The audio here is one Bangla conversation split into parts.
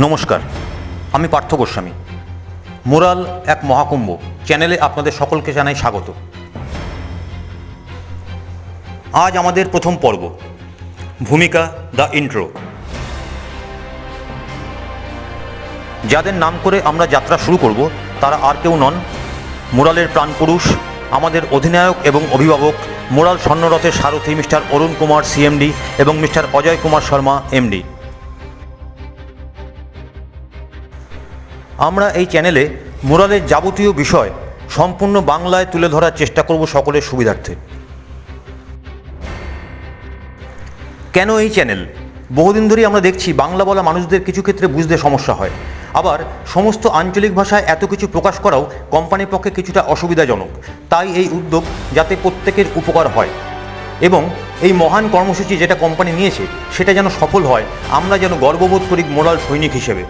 নমস্কার, আমি পার্থ গোস্বামী। মোরাল এক মহাকুম্ভ চ্যানেলে আপনাদের সকলকে জানাই স্বাগত। আজ আমাদের প্রথম পর্ব, ভূমিকা দ্য ইন্ট্রো। যাদের নাম করে আমরা যাত্রা শুরু করব তারা আর কেউ নন, মোরালের প্রাণপুরুষ, আমাদের অধিনায়ক এবং অভিভাবক, মোরাল স্বর্ণরথের সারথি মিস্টার অরুণ কুমার সিএমডি এবং মিস্টার অজয় কুমার শর্মা এমডি। আমরা এই চ্যানেলে মোরালের যাবতীয় বিষয় সম্পূর্ণ বাংলায় তুলে ধরার চেষ্টা করব সকলের সুবিধার্থে। কেন এই চ্যানেল? বহুদিন ধরেই আমরা দেখছি বাংলা বলা মানুষদের কিছু ক্ষেত্রে বুঝতে সমস্যা হয়, আবার সমস্ত আঞ্চলিক ভাষায় এত কিছু প্রকাশ করাও কোম্পানির পক্ষে কিছুটা অসুবিধাজনক। তাই এই উদ্যোগ যাতে প্রত্যেকের উপকার হয় এবং এই মহান কর্মসূচি যেটা কোম্পানি নিয়েছে সেটা যেন সফল হয়, আমরা যেন গর্ববোধ করি মোরাল সৈনিক হিসেবে।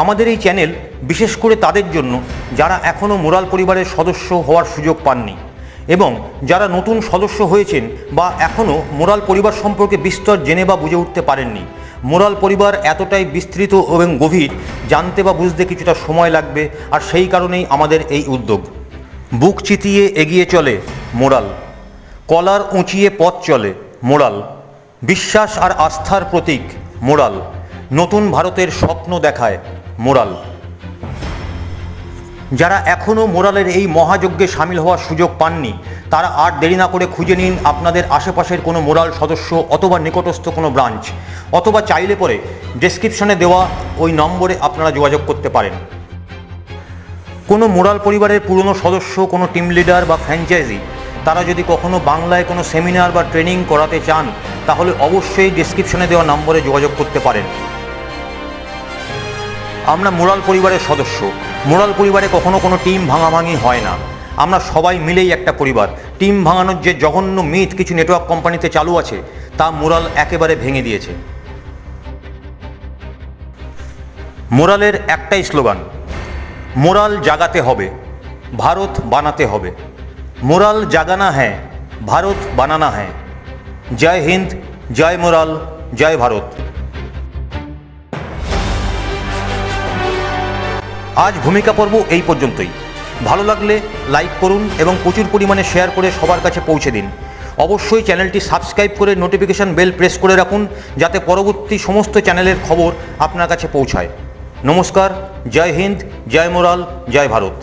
আমাদের এই চ্যানেল বিশেষ করে তাদের জন্য যারা এখনও মোরাল পরিবারের সদস্য হওয়ার সুযোগ পাননি এবং যারা নতুন সদস্য হয়েছেন বা এখনও মোরাল পরিবার সম্পর্কে বিস্তর জেনে বা বুঝে উঠতে পারেননি। মোরাল পরিবার এতটাই বিস্তৃত এবং গভীর, জানতে বা বুঝতে কিছুটা সময় লাগবে, আর সেই কারণেই আমাদের এই উদ্যোগ। বুক চিতিয়ে এগিয়ে চলে মোরাল, কলার উঁচিয়ে পথ চলে মোরাল, বিশ্বাস আর আস্থার প্রতীক মোরাল, নতুন ভারতের স্বপ্ন দেখায় মোরাল। যারা এখনও মোরালের এই মহাযজ্ঞে সামিল হওয়ার সুযোগ পাননি তারা আর দেরি না করে খুঁজে নিন আপনাদের আশেপাশের কোনো মোরাল সদস্য অথবা নিকটস্থ কোনো ব্রাঞ্চ, অথবা চাইলে পরে ডেসক্রিপশনে দেওয়া ওই নম্বরে আপনারা যোগাযোগ করতে পারেন। কোনো মোরাল পরিবারের পুরনো সদস্য, কোনো টিম লিডার বা ফ্র্যাঞ্চাইজি তারা যদি কখনো বাংলায় কোনো সেমিনার বা ট্রেনিং করাতে চান তাহলে অবশ্যই ডেসক্রিপশনে দেওয়া নম্বরে যোগাযোগ করতে পারেন। আমরা মোরাল পরিবারের সদস্য। মোরাল পরিবারে কখনো কোনো টিম ভাঙাভাঙি হয় না, আমরা সবাই মিলেই একটা পরিবার। টিম ভাঙানোর যে জঘন্য মিথ কিছু নেটওয়ার্ক কোম্পানিতে চালু আছে তা মোরাল একেবারে ভেঙে দিয়েছে। মোরালের একটাই স্লোগান, মোরাল জাগাতে হবে, ভারত বানাতে হবে। মোরাল জাগানা হ্যাঁ, ভারত বানানা হ্যাঁ। জয় হিন্দ, জয় মোরাল, জয় ভারত। আজ ভূমিকা পর্ব এই পর্যন্তই। ভালো লাগলে লাইক করুন এবং প্রচুর পরিমাণে শেয়ার করে সবার কাছে পৌঁছে দিন। অবশ্যই চ্যানেলটি সাবস্ক্রাইব করে নোটিফিকেশন বেল প্রেস করে রাখুন যাতে পরবর্তী সমস্ত চ্যানেলের খবর আপনার কাছে পৌঁছায়। নমস্কার, জয় হিন্দ, জয় মোরাল, জয় ভারত।